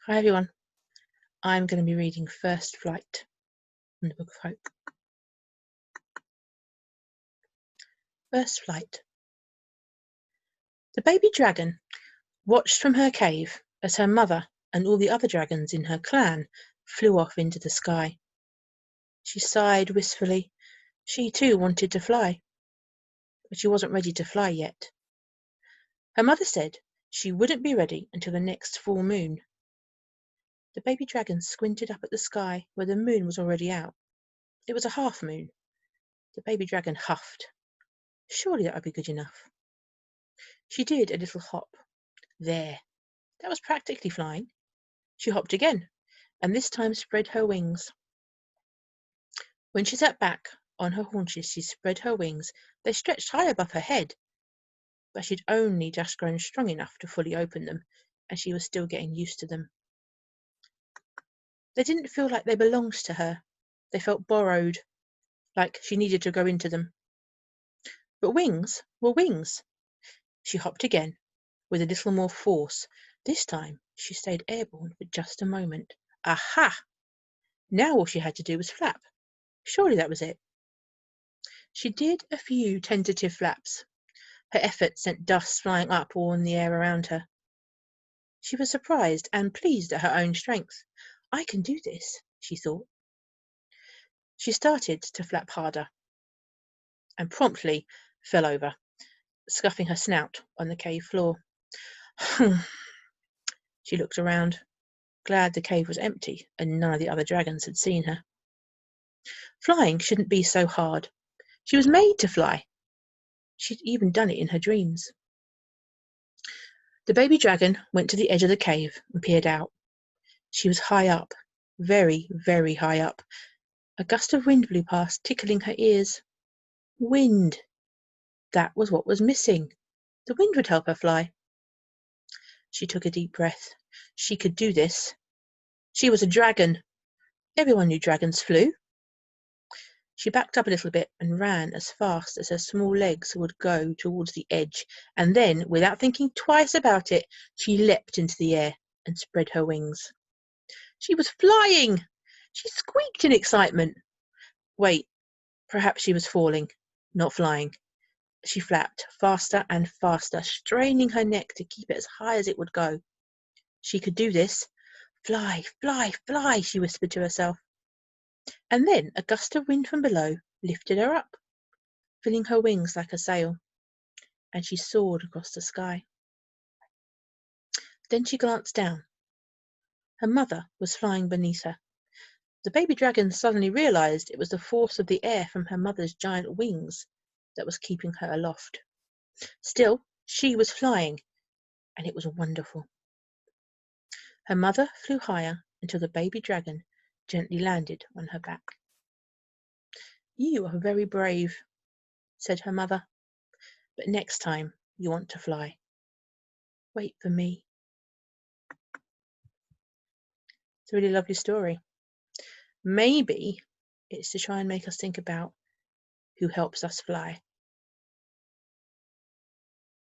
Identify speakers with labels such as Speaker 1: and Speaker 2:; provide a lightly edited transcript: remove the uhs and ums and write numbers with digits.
Speaker 1: Hi everyone, I'm going to be reading First Flight from the Book of Hope. First Flight. The baby dragon watched from her cave as her mother and all the other dragons in her clan flew off into the sky. She sighed wistfully. She too wanted to fly, but she wasn't ready to fly yet. Her mother said she wouldn't be ready until the next full moon. The baby dragon squinted up at the sky where the moon was already out. It was a half moon. The baby dragon huffed. Surely that would be good enough. She did a little hop. There, that was practically flying. She hopped again, and this time spread her wings. When she sat back on her haunches, she spread her wings. They stretched high above her head, but she'd only just grown strong enough to fully open them, and she was still getting used to them. They didn't feel like they belonged to her. They felt borrowed, like she needed to go into them. But wings were wings. She hopped again, with a little more force. This time she stayed airborne for just a moment. Aha! Now all she had to do was flap. Surely that was it. She did a few tentative flaps. Her effort sent dust flying up all in the air around her. She was surprised and pleased at her own strength. I can do this, she thought. She started to flap harder and promptly fell over, scuffing her snout on the cave floor. She looked around, glad the cave was empty and none of the other dragons had seen her. Flying shouldn't be so hard. She was made to fly. She'd even done it in her dreams. The baby dragon went to the edge of the cave and peered out. She was high up, very, very high up. A gust of wind blew past, tickling her ears. Wind! That was what was missing. The wind would help her fly. She took a deep breath. She could do this. She was a dragon. Everyone knew dragons flew. She backed up a little bit and ran as fast as her small legs would go towards the edge, and then, without thinking twice about it, she leapt into the air and spread her wings. She was flying! She squeaked in excitement. Wait, perhaps she was falling, not flying. She flapped faster and faster, straining her neck to keep it as high as it would go. She could do this. Fly, fly, fly, she whispered to herself. And then a gust of wind from below lifted her up, filling her wings like a sail, and she soared across the sky. Then she glanced down. Her mother was flying beneath her. The baby dragon suddenly realized it was the force of the air from her mother's giant wings that was keeping her aloft. Still, she was flying, and it was wonderful. Her mother flew higher until the baby dragon gently landed on her back. You are very brave, said her mother, but next time you want to fly, wait for me. It's a really lovely story. Maybe it's to try and make us think about who helps us fly.